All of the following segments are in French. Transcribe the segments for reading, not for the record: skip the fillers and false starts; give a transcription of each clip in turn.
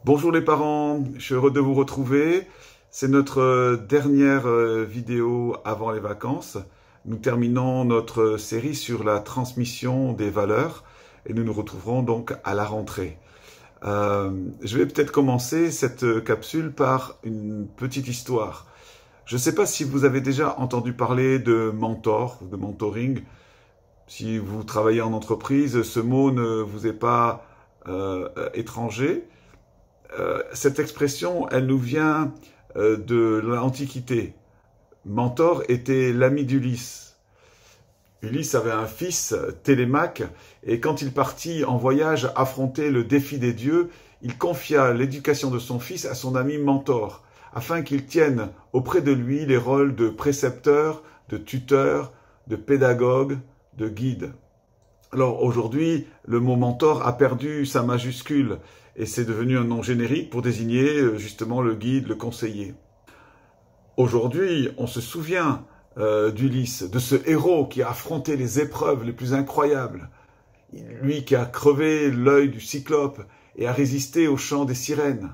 Bonjour les parents, je suis heureux de vous retrouver. C'est notre dernière vidéo avant les vacances. Nous terminons notre série sur la transmission des valeurs et nous nous retrouverons donc à la rentrée. Je vais peut-être commencer cette capsule par une petite histoire. Je ne sais pas si vous avez déjà entendu parler de mentor ou de mentoring. Si vous travaillez en entreprise, ce mot ne vous est pas étranger. Cette expression, elle nous vient de l'Antiquité. Mentor était l'ami d'Ulysse. Ulysse avait un fils, Télémaque, et quand il partit en voyage affronter le défi des dieux, il confia l'éducation de son fils à son ami Mentor, afin qu'il tienne auprès de lui les rôles de précepteur, de tuteur, de pédagogue, de guide. Alors aujourd'hui, le mot mentor a perdu sa majuscule et c'est devenu un nom générique pour désigner justement le guide, le conseiller. Aujourd'hui, on se souvient d'Ulysse, de ce héros qui a affronté les épreuves les plus incroyables. Lui qui a crevé l'œil du cyclope et a résisté au chant des sirènes.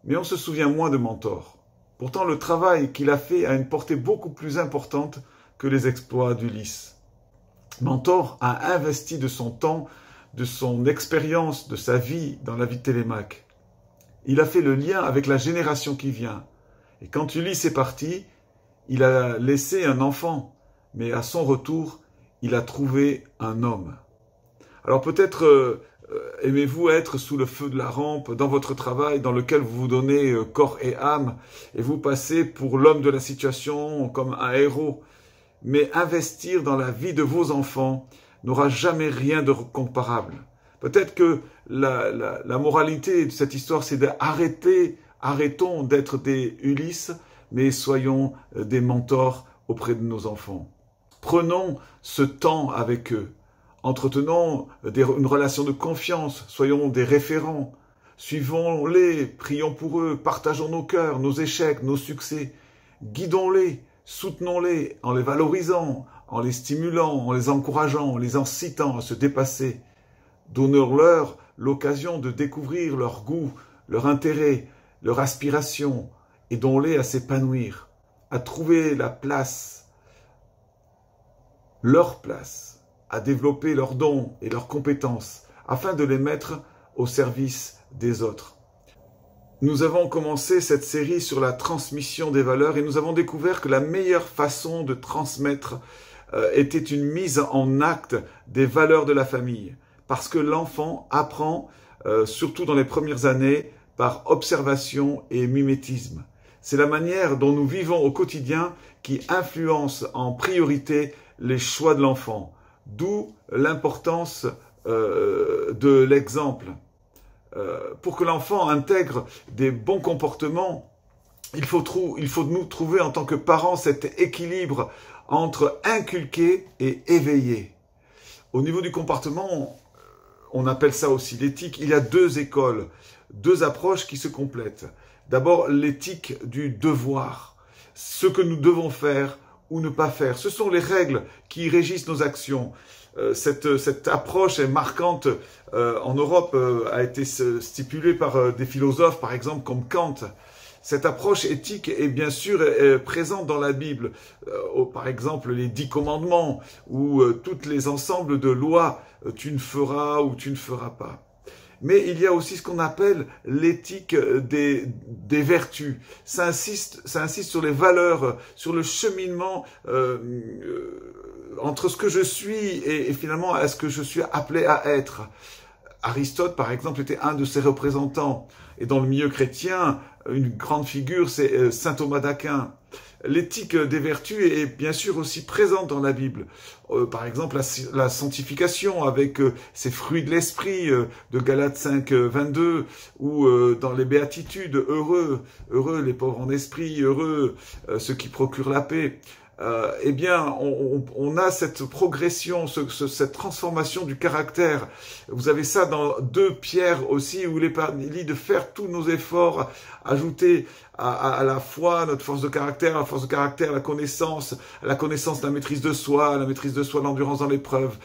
Mais on se souvient moins de Mentor. Pourtant, le travail qu'il a fait a une portée beaucoup plus importante que les exploits d'Ulysse. Mentor a investi de son temps, de son expérience, de sa vie dans la vie de Télémaque. Il a fait le lien avec la génération qui vient. Et quand Ulysse est parti, il a laissé un enfant, mais à son retour, il a trouvé un homme. Alors peut-être aimez-vous être sous le feu de la rampe dans votre travail dans lequel vous vous donnez corps et âme et vous passez pour l'homme de la situation comme un héros. Mais investir dans la vie de vos enfants n'aura jamais rien de comparable. Peut-être que la moralité de cette histoire, c'est arrêtons d'être des Ulysses, mais soyons des mentors auprès de nos enfants. Prenons ce temps avec eux. Entretenons une relation de confiance, soyons des référents. Suivons-les, prions pour eux, partageons nos cœurs, nos échecs, nos succès. Guidons-les. Soutenons-les en les valorisant, en les stimulant, en les encourageant, en les incitant à se dépasser. Donnons-leur l'occasion de découvrir leur goût, leur intérêt, leur aspiration. Aidons-les à s'épanouir, à trouver la place, leur place, à développer leurs dons et leurs compétences, afin de les mettre au service des autres. Nous avons commencé cette série sur la transmission des valeurs et nous avons découvert que la meilleure façon de transmettre était une mise en acte des valeurs de la famille. Parce que l'enfant apprend, surtout dans les premières années, par observation et mimétisme. C'est la manière dont nous vivons au quotidien qui influence en priorité les choix de l'enfant. D'où l'importance de l'exemple. Pour que l'enfant intègre des bons comportements, il faut nous trouver en tant que parents cet équilibre entre inculquer et éveiller. Au niveau du comportement, on appelle ça aussi l'éthique. Il y a deux écoles, deux approches qui se complètent. D'abord, l'éthique du devoir, ce que nous devons faire ou ne pas faire. Ce sont les règles qui régissent nos actions. Cette approche est marquante en Europe, a été stipulée par des philosophes, par exemple, comme Kant. Cette approche éthique est bien sûr présente dans la Bible, par exemple les 10 commandements ou tous les ensembles de lois, tu ne feras ou tu ne feras pas. Mais il y a aussi ce qu'on appelle l'éthique des vertus. Ça insiste sur les valeurs, sur le cheminement entre ce que je suis et finalement à ce que je suis appelé à être. Aristote, par exemple, était un de ses représentants. Et dans le milieu chrétien, une grande figure, c'est saint Thomas d'Aquin. L'éthique des vertus est bien sûr aussi présente dans la Bible. Par exemple, la sanctification avec ces fruits de l'esprit de Galates 5, 22, ou dans les béatitudes, heureux les pauvres en esprit, heureux ceux qui procurent la paix. Eh bien, on a cette progression, cette transformation du caractère. Vous avez ça dans 2 Pierre aussi, où il est dit de faire tous nos efforts, ajouter à la foi notre force de caractère, la force de caractère, la connaissance de la maîtrise de soi, l'endurance dans l'épreuve,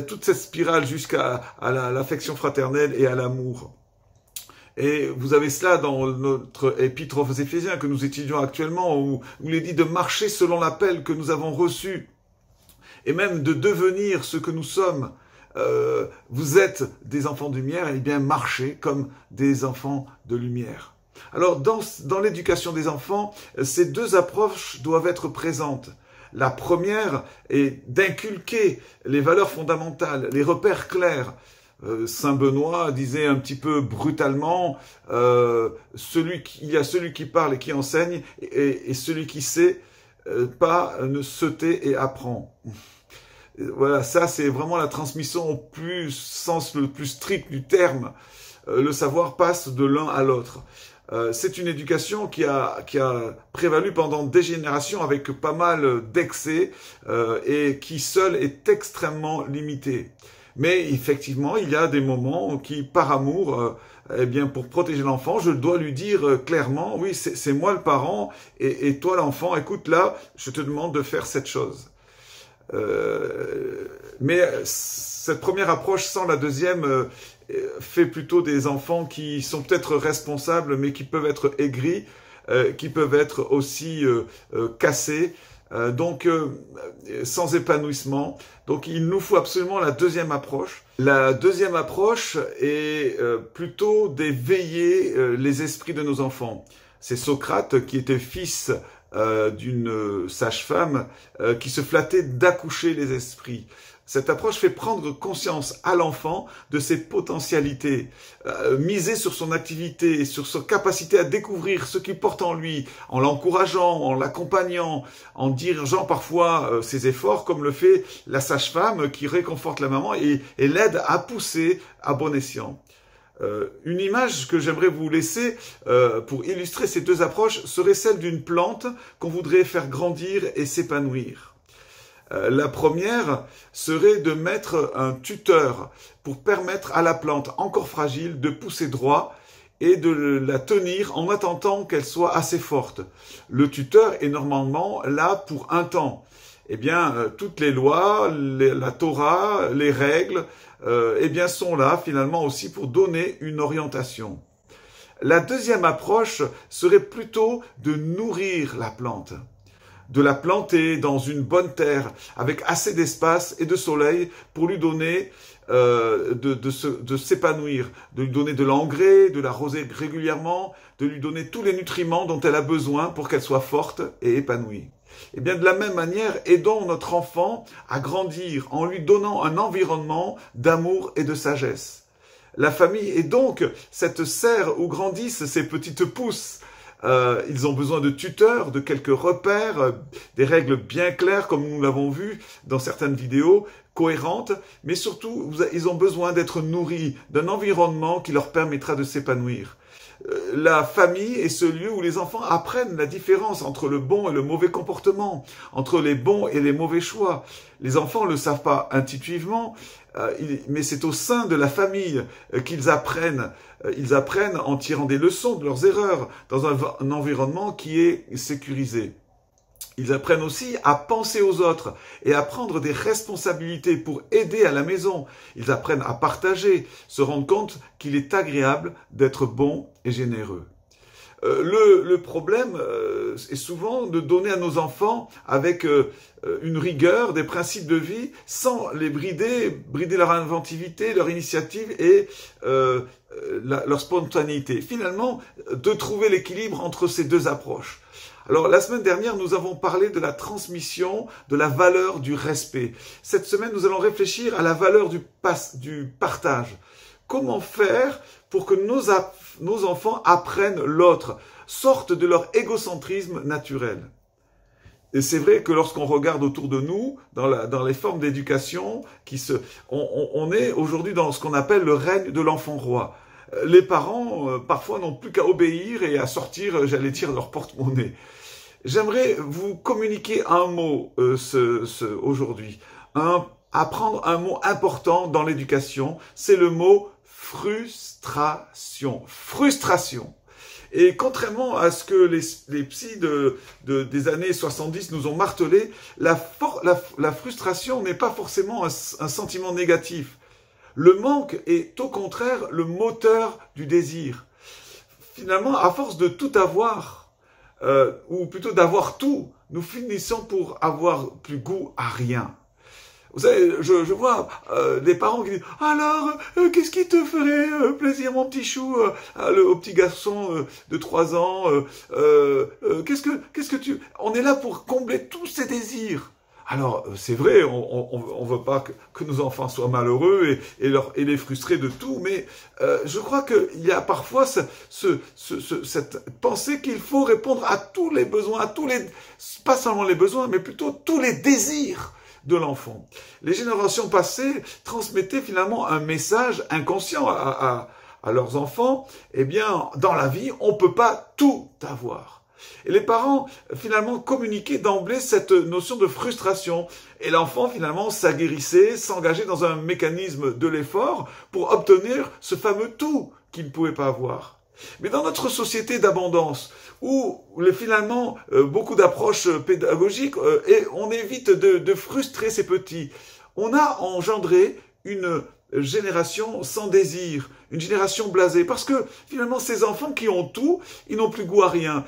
toute cette spirale jusqu'à l'affection fraternelle et à l'amour. Et vous avez cela dans notre épître aux Éphésiens que nous étudions actuellement, où il est dit de marcher selon l'appel que nous avons reçu, et même de devenir ce que nous sommes. Vous êtes des enfants de lumière, et bien marchez comme des enfants de lumière. Alors dans l'éducation des enfants, ces deux approches doivent être présentes. La première est d'inculquer les valeurs fondamentales, les repères clairs. Saint Benoît disait un petit peu brutalement, il y a celui qui parle et qui enseigne, et celui qui sait pas ne se tait et apprend. Voilà, ça c'est vraiment la transmission au sens le plus strict du terme. Le savoir passe de l'un à l'autre. C'est une éducation qui a prévalu pendant des générations avec pas mal d'excès et qui seule est extrêmement limitée. Mais effectivement, il y a des moments qui, par amour, eh bien, pour protéger l'enfant, je dois lui dire clairement, oui, c'est moi le parent, et toi l'enfant, écoute là, je te demande de faire cette chose. Mais cette première approche sans la deuxième fait plutôt des enfants qui sont peut-être responsables, mais qui peuvent être aigris, qui peuvent être aussi cassés, donc sans épanouissement. Donc il nous faut absolument la deuxième approche. La deuxième approche est plutôt d'éveiller les esprits de nos enfants. C'est Socrate qui était fils d'une sage-femme qui se flattait d'accoucher les esprits. Cette approche fait prendre conscience à l'enfant de ses potentialités, miser sur son activité, sur sa capacité à découvrir ce qu'il porte en lui, en l'encourageant, en l'accompagnant, en dirigeant parfois ses efforts, comme le fait la sage-femme qui réconforte la maman et l'aide à pousser à bon escient. Une image que j'aimerais vous laisser pour illustrer ces deux approches serait celle d'une plante qu'on voudrait faire grandir et s'épanouir. La première serait de mettre un tuteur pour permettre à la plante encore fragile de pousser droit et de la tenir en attendant qu'elle soit assez forte. Le tuteur est normalement là pour un temps. Eh bien, toutes les lois, la Torah, les règles, eh bien, sont là finalement aussi pour donner une orientation. La deuxième approche serait plutôt de nourrir la plante, de la planter dans une bonne terre avec assez d'espace et de soleil pour lui donner de s'épanouir, de lui donner de l'engrais, de l'arroser régulièrement, de lui donner tous les nutriments dont elle a besoin pour qu'elle soit forte et épanouie. Et bien de la même manière, aidons notre enfant à grandir en lui donnant un environnement d'amour et de sagesse. La famille est donc cette serre où grandissent ces petites pousses. Ils ont besoin de tuteurs, de quelques repères, des règles bien claires comme nous l'avons vu dans certaines vidéos, cohérentes, mais surtout ils ont besoin d'être nourris d'un environnement qui leur permettra de s'épanouir. La famille est ce lieu où les enfants apprennent la différence entre le bon et le mauvais comportement, entre les bons et les mauvais choix. Les enfants ne le savent pas intuitivement, mais c'est au sein de la famille qu'ils apprennent. Ils apprennent en tirant des leçons de leurs erreurs, dans un environnement qui est sécurisé. Ils apprennent aussi à penser aux autres et à prendre des responsabilités pour aider à la maison. Ils apprennent à partager, se rendre compte qu'il est agréable d'être bon et généreux. Le problème est souvent de donner à nos enfants avec une rigueur, des principes de vie, sans les brider leur inventivité, leur initiative et leur spontanéité. Finalement, de trouver l'équilibre entre ces deux approches. Alors, la semaine dernière, nous avons parlé de la transmission, de la valeur du respect. Cette semaine, nous allons réfléchir à la valeur du partage. Comment faire pour que nos enfants apprennent l'autre, sortent de leur égocentrisme naturel? Et c'est vrai que lorsqu'on regarde autour de nous, dans les formes d'éducation, on est aujourd'hui dans ce qu'on appelle le règne de l'enfant roi. Les parents, parfois, n'ont plus qu'à obéir et à sortir, j'allais dire, leur porte-monnaie. J'aimerais vous communiquer un mot aujourd'hui, apprendre un mot important dans l'éducation, c'est le mot frustration. Frustration. Et contrairement à ce que les psys des années 70 nous ont martelé, la frustration n'est pas forcément un sentiment négatif. Le manque est au contraire le moteur du désir. finalement, à force de tout avoir, ou plutôt d'avoir tout, nous finissons pour avoir plus goût à rien. Vous savez, je vois des parents qui disent « Alors, qu'est-ce qui te ferait plaisir, mon petit chou au petit garçon de 3 ans qu'est-ce que tu... » On est là pour combler tous ses désirs. Alors, c'est vrai, on veut pas que nos enfants soient malheureux et les frustrer de tout, mais je crois qu'il y a parfois cette pensée qu'il faut répondre à tous les besoins, pas seulement les besoins, mais plutôt tous les désirs de l'enfant. Les générations passées transmettaient finalement un message inconscient à leurs enfants. Eh bien, dans la vie, on ne peut pas tout avoir. Et les parents, finalement, communiquaient d'emblée cette notion de frustration. Et l'enfant, finalement, s'aguerrissait, s'engageait dans un mécanisme de l'effort pour obtenir ce fameux tout qu'il ne pouvait pas avoir. Mais dans notre société d'abondance, où finalement beaucoup d'approches pédagogiques, et on évite de frustrer ces petits, on a engendré une génération sans désir, une génération blasée, parce que finalement ces enfants qui ont tout, ils n'ont plus goût à rien.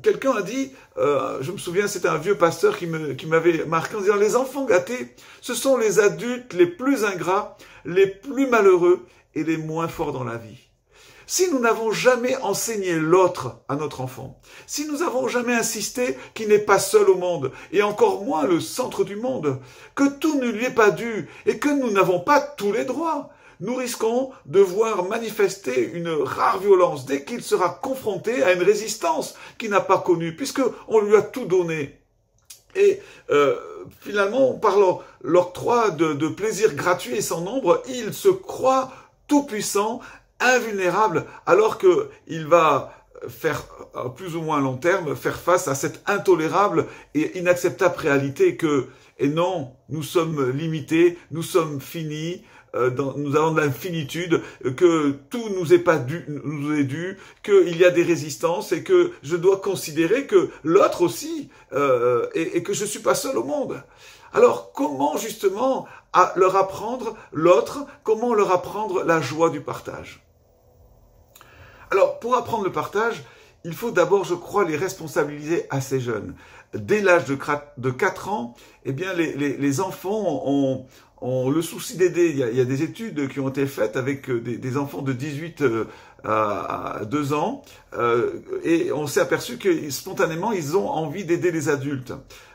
Quelqu'un a dit, je me souviens, c'était un vieux pasteur qui m'avait marqué en disant « Les enfants gâtés, ce sont les adultes les plus ingrats, les plus malheureux et les moins forts dans la vie. » Si nous n'avons jamais enseigné l'autre à notre enfant, si nous n'avons jamais insisté qu'il n'est pas seul au monde, et encore moins le centre du monde, que tout ne lui est pas dû, et que nous n'avons pas tous les droits, nous risquons de voir manifester une rare violence dès qu'il sera confronté à une résistance qu'il n'a pas connue, puisqu'on lui a tout donné. Et finalement, par l'octroi de plaisirs gratuits et sans nombre, il se croit tout puissant, invulnérable, alors qu'il va faire, à plus ou moins long terme, faire face à cette intolérable et inacceptable réalité et non, nous sommes limités, nous sommes finis, nous avons de l'infinitude, que tout nous est dû, qu'il y a des résistances et que je dois considérer que l'autre aussi, et que je suis pas seul au monde. Alors, comment justement leur apprendre l'autre, comment leur apprendre la joie du partage ? Alors, pour apprendre le partage, il faut d'abord, je crois, les responsabiliser assez jeunes. Dès l'âge de 4 ans, eh bien, les enfants ont le souci d'aider. Il y a des études qui ont été faites avec des enfants de 18 à 2 ans, et on s'est aperçu que spontanément, ils ont envie d'aider les adultes,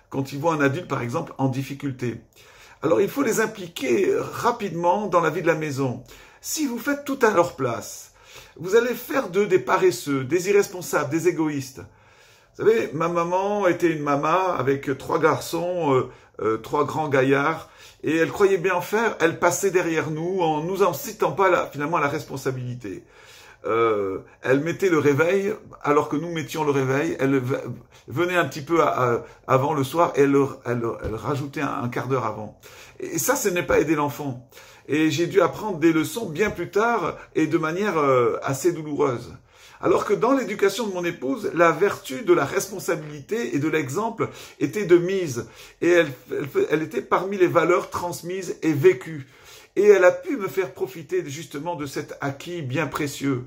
quand ils voient un adulte, par exemple, en difficulté. Alors, il faut les impliquer rapidement dans la vie de la maison. Si vous faites tout à leur place, vous allez faire d'eux des paresseux, des irresponsables, des égoïstes. Vous savez, ma maman était une maman avec 3 garçons, 3 grands gaillards, et elle croyait bien faire, elle passait derrière nous en nous incitant pas finalement à la responsabilité. Elle mettait le réveil alors que nous mettions le réveil. Elle venait un petit peu avant le soir et elle rajoutait un quart d'heure avant. Et ça, ce n'est pas aider l'enfant. Et j'ai dû apprendre des leçons bien plus tard et de manière assez douloureuse. Alors que dans l'éducation de mon épouse, la vertu de la responsabilité et de l'exemple était de mise. Et elle était parmi les valeurs transmises et vécues. Et elle a pu me faire profiter justement de cet acquis bien précieux.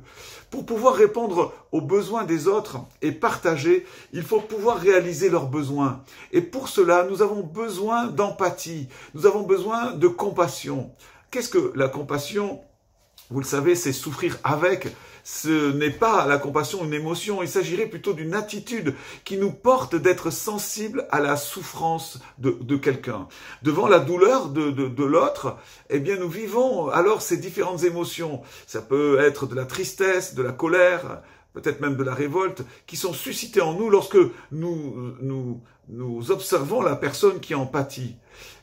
Pour pouvoir répondre aux besoins des autres et partager, il faut pouvoir réaliser leurs besoins. Et pour cela, nous avons besoin d'empathie, nous avons besoin de compassion. Qu'est-ce que la compassion ? Vous le savez, c'est souffrir avec. Ce n'est pas la compassion une émotion, il s'agirait plutôt d'une attitude qui nous porte d'être sensible à la souffrance de quelqu'un. Devant la douleur de l'autre, eh bien nous vivons alors ces différentes émotions. Ça peut être de la tristesse, de la colère, peut-être même de la révolte, qui sont suscitées en nous lorsque nous observons la personne qui en pâtit.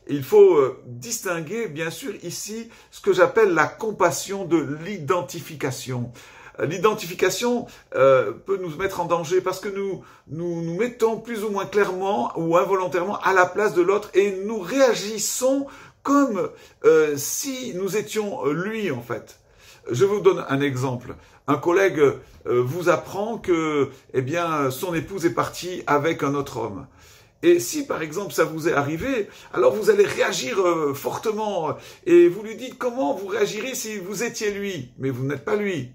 Il faut distinguer, bien sûr, ici, ce que j'appelle la compassion de l'identification. L'identification peut nous mettre en danger parce que nous mettons plus ou moins clairement ou involontairement à la place de l'autre et nous réagissons comme si nous étions lui, en fait. Je vous donne un exemple. Un collègue vous apprend que son épouse est partie avec un autre homme. Et si, par exemple, ça vous est arrivé, alors vous allez réagir fortement et vous lui dites comment vous réagirez si vous étiez lui, mais vous n'êtes pas lui.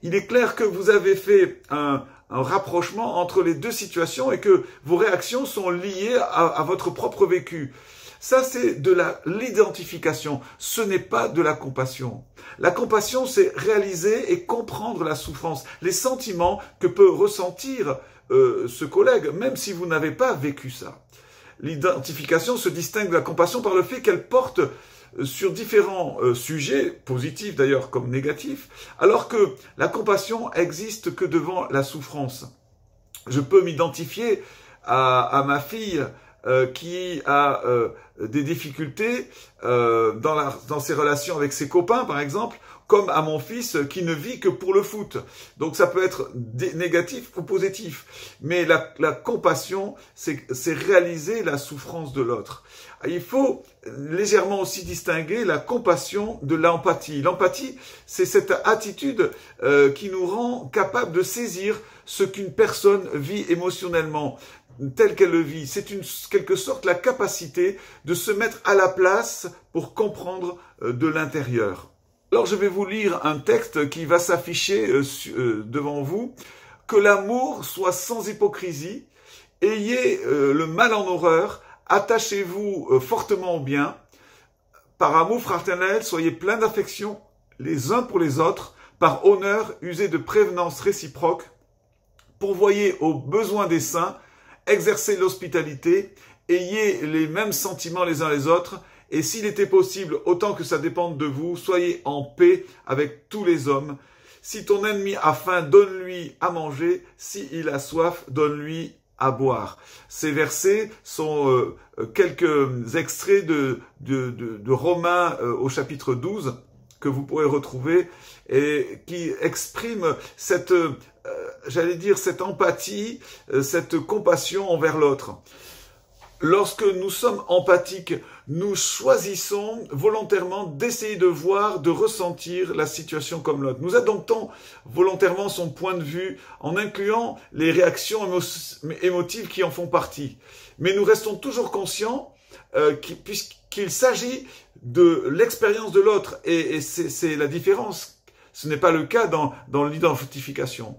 il est clair que vous avez fait un rapprochement entre les deux situations et que vos réactions sont liées à votre propre vécu. Ça, c'est de l'identification. Ce n'est pas de la compassion. La compassion, c'est réaliser et comprendre la souffrance, les sentiments que peut ressentir ce collègue, même si vous n'avez pas vécu ça. L'identification se distingue de la compassion par le fait qu'elle porte sur différents sujets, positifs d'ailleurs comme négatifs, alors que la compassion existe que devant la souffrance. Je peux m'identifier à ma fille qui a des difficultés dans ses relations avec ses copains, par exemple, comme à mon fils qui ne vit que pour le foot. Donc ça peut être négatif ou positif. Mais la compassion, c'est réaliser la souffrance de l'autre. Il faut légèrement aussi distinguer la compassion de l'empathie. L'empathie, c'est cette attitude qui nous rend capable de saisir ce qu'une personne vit émotionnellement, telle qu'elle le vit. C'est quelque sorte la capacité de se mettre à la place pour comprendre de l'intérieur. Alors je vais vous lire un texte qui va s'afficher devant vous. Que l'amour soit sans hypocrisie, ayez le mal en horreur, attachez-vous fortement au bien. Par amour fraternel, soyez pleins d'affection les uns pour les autres. Par honneur, usez de prévenance réciproque. Pourvoyez aux besoins des saints, exercez l'hospitalité, ayez les mêmes sentiments les uns les autres, et s'il était possible, autant que ça dépende de vous, soyez en paix avec tous les hommes. Si ton ennemi a faim, donne-lui à manger, s'il a soif, donne-lui à boire. Ces versets sont quelques extraits de Romains au chapitre 12, que vous pourrez retrouver, et qui expriment cette, j'allais dire, cette empathie, cette compassion envers l'autre. Lorsque nous sommes empathiques, nous choisissons volontairement d'essayer de voir, de ressentir la situation comme l'autre. Nous adoptons volontairement son point de vue en incluant les réactions émotives qui en font partie. Mais nous restons toujours conscients puisqu'il s'agit de l'expérience de l'autre et c'est la différence. Ce n'est pas le cas dans l'identification.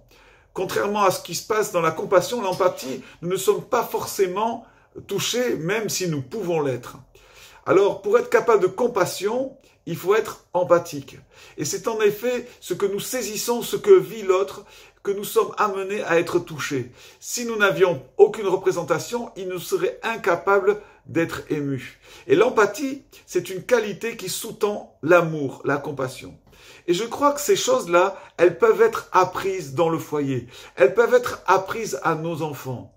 Contrairement à ce qui se passe dans la compassion, l'empathie, nous ne sommes pas forcément touchés, même si nous pouvons l'être. Alors, pour être capable de compassion, il faut être empathique. Et c'est en effet ce que nous saisissons, ce que vit l'autre, que nous sommes amenés à être touchés. Si nous n'avions aucune représentation, il nous serait incapable d'être émus. Et l'empathie, c'est une qualité qui sous-tend l'amour, la compassion. Et je crois que ces choses-là, elles peuvent être apprises dans le foyer. Elles peuvent être apprises à nos enfants.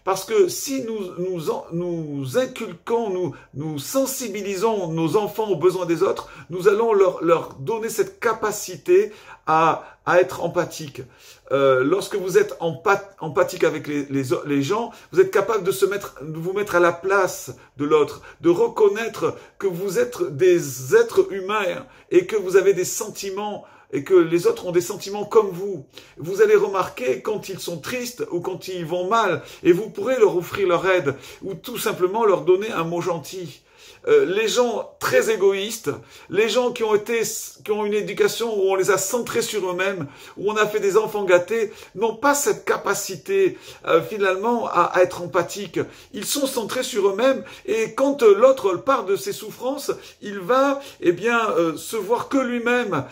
Parce que si nous inculquons, nous sensibilisons nos enfants aux besoins des autres, nous allons leur donner cette capacité à être empathique. Lorsque vous êtes empathique avec les gens, vous êtes capable de vous mettre à la place de l'autre, de reconnaître que vous êtes des êtres humains et que vous avez des sentiments et que les autres ont des sentiments comme vous. Vous allez remarquer quand ils sont tristes ou quand ils vont mal et vous pourrez leur offrir leur aide ou tout simplement leur donner un mot gentil. Les gens très égoïstes, les gens qui ont une éducation où on les a centrés sur eux-mêmes, où on a fait des enfants gâtés, n'ont pas cette capacité finalement à être empathique. Ils sont centrés sur eux-mêmes et quand l'autre part de ses souffrances, il va se voir que lui-même.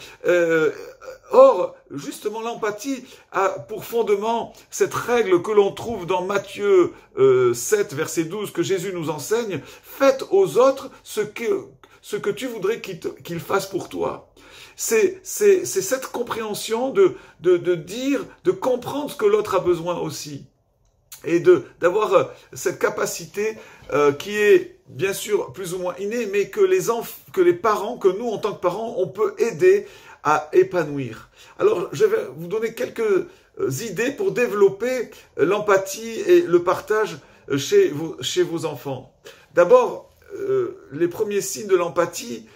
Or, justement, l'empathie a pour fondement cette règle que l'on trouve dans Matthieu 7, verset 12, que Jésus nous enseigne, « Faites aux autres ce que tu voudrais qu'ils fassent pour toi ». C'est cette compréhension de comprendre ce que l'autre a besoin aussi. Et d'avoir cette capacité qui est bien sûr plus ou moins innée, mais que les parents, que nous en tant que parents, on peut aider à épanouir. Alors, je vais vous donner quelques idées pour développer l'empathie et le partage chez vos enfants. D'abord, les premiers signes de l'empathie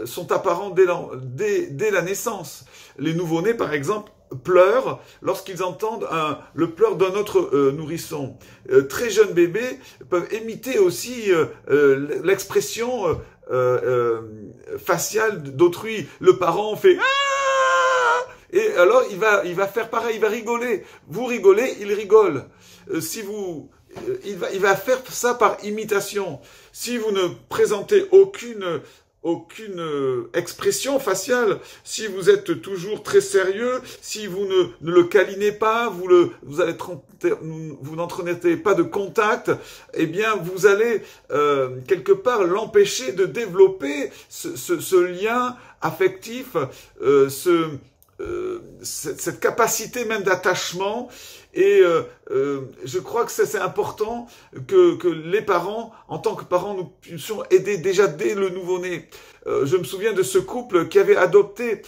sont apparents dès la naissance. Les nouveau-nés, par exemple, pleurent lorsqu'ils entendent le pleur d'un autre nourrisson. Très jeunes bébés peuvent imiter aussi l'expression faciale d'autrui. Le parent fait « Ah !» Et alors, il va faire pareil, il va rigoler. Vous rigolez, il rigole. Il va faire ça par imitation. Si vous ne présentez aucune expression faciale, si vous êtes toujours très sérieux, si vous ne le câlinez pas, vous n'entraînez pas de contact, eh bien vous allez quelque part l'empêcher de développer ce lien affectif, cette capacité même d'attachement. Et je crois que c'est important que les parents, en tant que parents, nous puissions aider déjà dès le nouveau-né. Je me souviens de ce couple qui avait adopté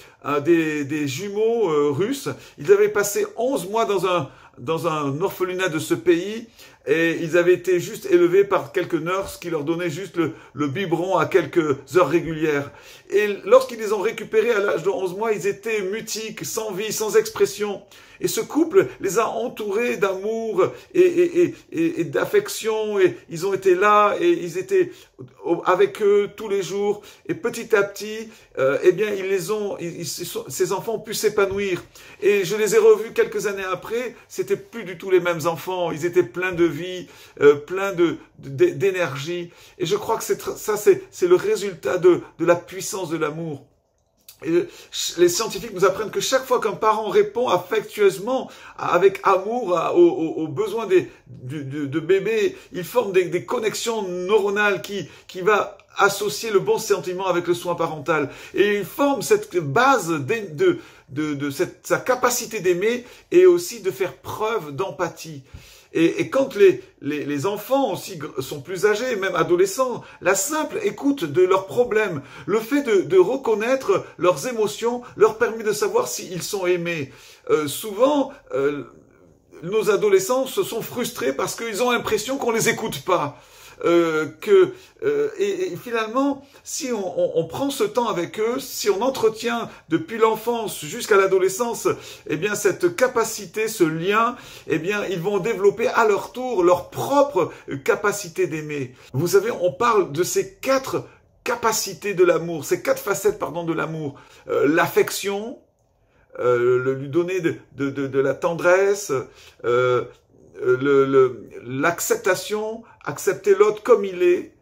des jumeaux russes. Ils avaient passé 11 mois dans un orphelinat de ce pays et ils avaient été juste élevés par quelques nurses qui leur donnaient juste le biberon à quelques heures régulières. Et lorsqu'ils les ont récupérés à l'âge de 11 mois, ils étaient mutiques, sans vie, sans expression. Et ce couple les a entourés d'amour et d'affection, et ils ont été là et ils étaient avec eux tous les jours. Et petit à petit, eh bien, ces enfants ont pu s'épanouir. Et je les ai revus quelques années après. C'était plus du tout les mêmes enfants. Ils étaient pleins de vie, pleins d'énergie. Et je crois que c'est le résultat de la puissance de l'amour. Et les scientifiques nous apprennent que chaque fois qu'un parent répond affectueusement, avec amour aux besoins de bébé, il forme des connexions neuronales qui va associer le bon sentiment avec le soin parental. Et il forme cette base sa capacité d'aimer et aussi de faire preuve d'empathie. Et quand les enfants aussi sont plus âgés, même adolescents, la simple écoute de leurs problèmes, le fait de reconnaître leurs émotions, leur permet de savoir s'ils sont aimés. Souvent, nos adolescents se sont frustrés parce qu'ils ont l'impression qu'on les écoute pas. Et finalement, si on prend ce temps avec eux, si on entretient depuis l'enfance jusqu'à l'adolescence, eh bien cette capacité, ce lien, eh bien ils vont développer à leur tour leur propre capacité d'aimer. Vous savez, on parle de ces 4 capacités de l'amour, ces 4 facettes, pardon, de l'amour. L'affection, lui donner de la tendresse, l'acceptation, accepter l'autre comme il est,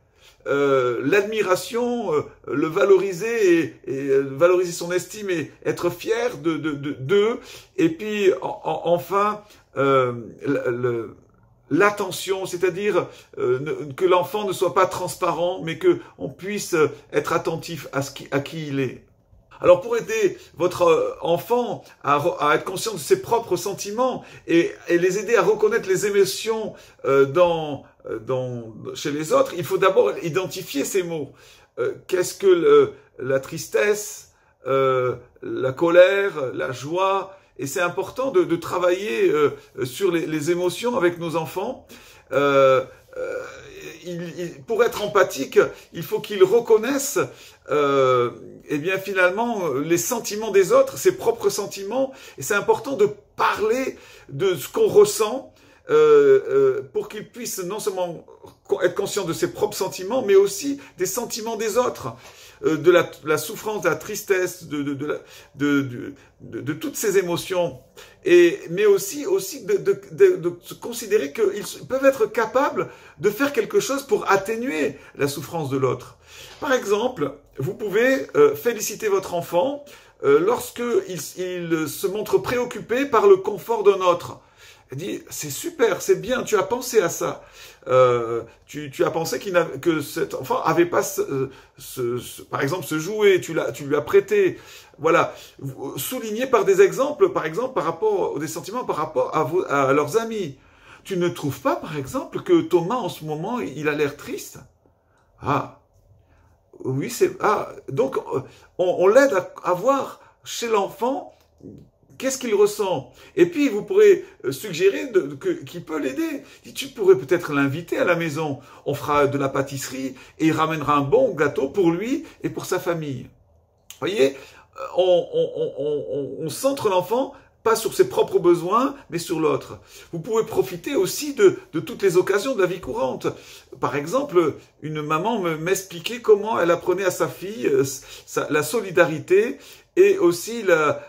l'admiration, le valoriser et valoriser son estime et être fier d'eux, et puis enfin l'attention, c'est-à-dire que l'enfant ne soit pas transparent, mais que on puisse être attentif à qui il est. Alors pour aider votre enfant à être conscient de ses propres sentiments et les aider à reconnaître les émotions chez les autres, il faut d'abord identifier ces mots. Qu'est-ce que la tristesse, la colère, la joie? Et c'est important de travailler sur les émotions avec nos enfants. Pour être empathique, il faut qu'ils reconnaissent eh bien finalement les sentiments des autres, ses propres sentiments, et c'est important de parler de ce qu'on ressent pour qu'ils puissent non seulement être conscients de ses propres sentiments, mais aussi des sentiments des autres, de la souffrance, de la tristesse, de toutes ces émotions, mais aussi de se considérer qu'ils peuvent être capables de faire quelque chose pour atténuer la souffrance de l'autre. Par exemple, vous pouvez féliciter votre enfant lorsqu'il se montre préoccupé par le confort d'un autre. Elle dit, c'est super, c'est bien, tu as pensé à ça. Tu as pensé que cet enfant avait pas par exemple ce jouet, tu lui as prêté. Voilà, souligné par des exemples, par exemple par rapport des sentiments par rapport à leurs amis. Tu ne trouves pas, par exemple, que Thomas en ce moment il a l'air triste? Ah, oui, donc on l'aide à voir chez l'enfant qu'est-ce qu'il ressent. Et puis, vous pourrez suggérer qu'il peut l'aider. Tu pourrais peut-être l'inviter à la maison. On fera de la pâtisserie et il ramènera un bon gâteau pour lui et pour sa famille. Vous voyez, on centre l'enfant pas sur ses propres besoins, mais sur l'autre. Vous pouvez profiter aussi de toutes les occasions de la vie courante. Par exemple, une maman m'expliquait comment elle apprenait à sa fille la solidarité et aussi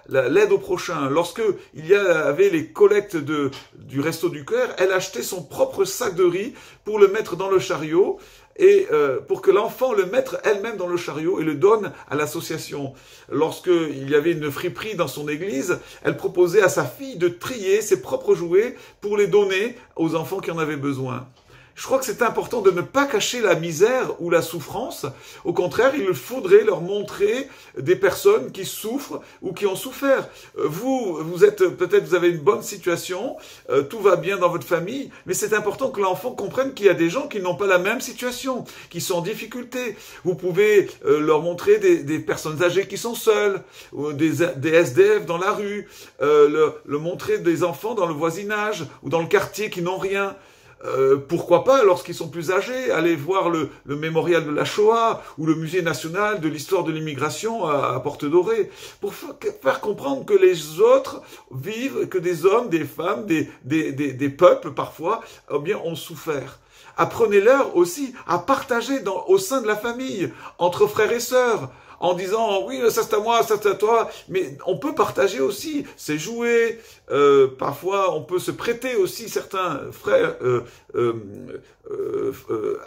l'aide au prochain. Lorsque il y avait les collectes du Resto du Cœur, elle achetait son propre sac de riz pour le mettre dans le chariot et pour que l'enfant le mette elle-même dans le chariot et le donne à l'association. Lorsqu'il y avait une friperie dans son église, elle proposait à sa fille de trier ses propres jouets pour les donner aux enfants qui en avaient besoin. Je crois que c'est important de ne pas cacher la misère ou la souffrance. Au contraire, il faudrait leur montrer des personnes qui souffrent ou qui ont souffert. Vous êtes peut-être vous avez une bonne situation, tout va bien dans votre famille, mais c'est important que l'enfant comprenne qu'il y a des gens qui n'ont pas la même situation, qui sont en difficulté. Vous pouvez leur montrer des personnes âgées qui sont seules, ou des SDF dans la rue, le montrer des enfants dans le voisinage ou dans le quartier qui n'ont rien. Pourquoi pas, lorsqu'ils sont plus âgés, aller voir le mémorial de la Shoah ou le musée national de l'histoire de l'immigration à Porte-Dorée, pour faire comprendre que les autres vivent, que des hommes, des femmes, des peuples parfois, eh bien, ont souffert. Apprenez-leur aussi à partager au sein de la famille, entre frères et sœurs, en disant « oui, ça c'est à moi, ça c'est à toi », mais on peut partager aussi ses jouets, parfois on peut se prêter aussi certains frères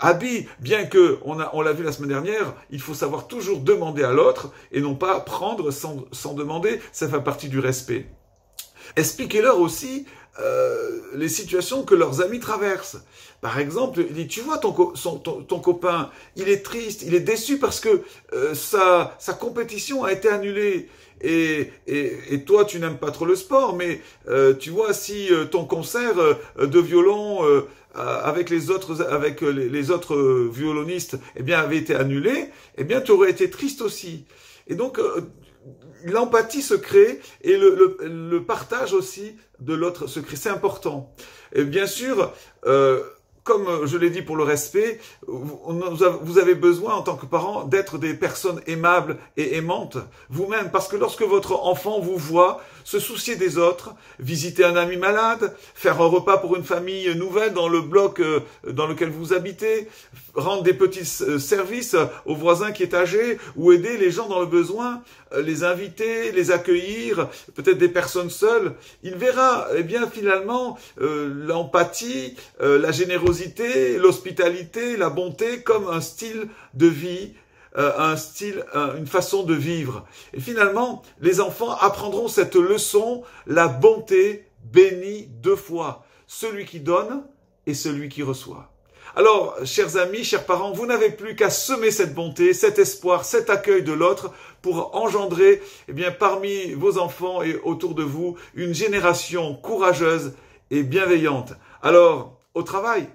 habits, bien que, on l'a vu la semaine dernière, il faut savoir toujours demander à l'autre et non pas prendre sans demander, ça fait partie du respect. Expliquez-leur aussi les situations que leurs amis traversent. Par exemple, il dit, tu vois ton copain, il est triste, il est déçu parce que sa compétition a été annulée. Et toi, tu n'aimes pas trop le sport, mais tu vois, si ton concert de violon avec les autres violonistes, eh bien, avait été annulé, eh bien, tu aurais été triste aussi. Et donc, l'empathie se crée et le partage aussi de l'autre se crée. C'est important. Et bien sûr, comme je l'ai dit pour le respect, vous avez besoin en tant que parent d'être des personnes aimables et aimantes vous-même. Parce que lorsque votre enfant vous voit se soucier des autres, visiter un ami malade, faire un repas pour une famille nouvelle dans le bloc dans lequel vous habitez, rendre des petits services aux voisins qui est âgé ou aider les gens dans le besoin, les inviter, les accueillir, peut-être des personnes seules, il verra eh bien finalement l'empathie, la générosité, l'hospitalité, la bonté comme un style de vie, une façon de vivre. Et finalement, les enfants apprendront cette leçon, la bonté bénit deux fois, celui qui donne et celui qui reçoit. Alors, chers amis, chers parents, vous n'avez plus qu'à semer cette bonté, cet espoir, cet accueil de l'autre pour engendrer, eh bien, parmi vos enfants et autour de vous, une génération courageuse et bienveillante. Alors, au travail!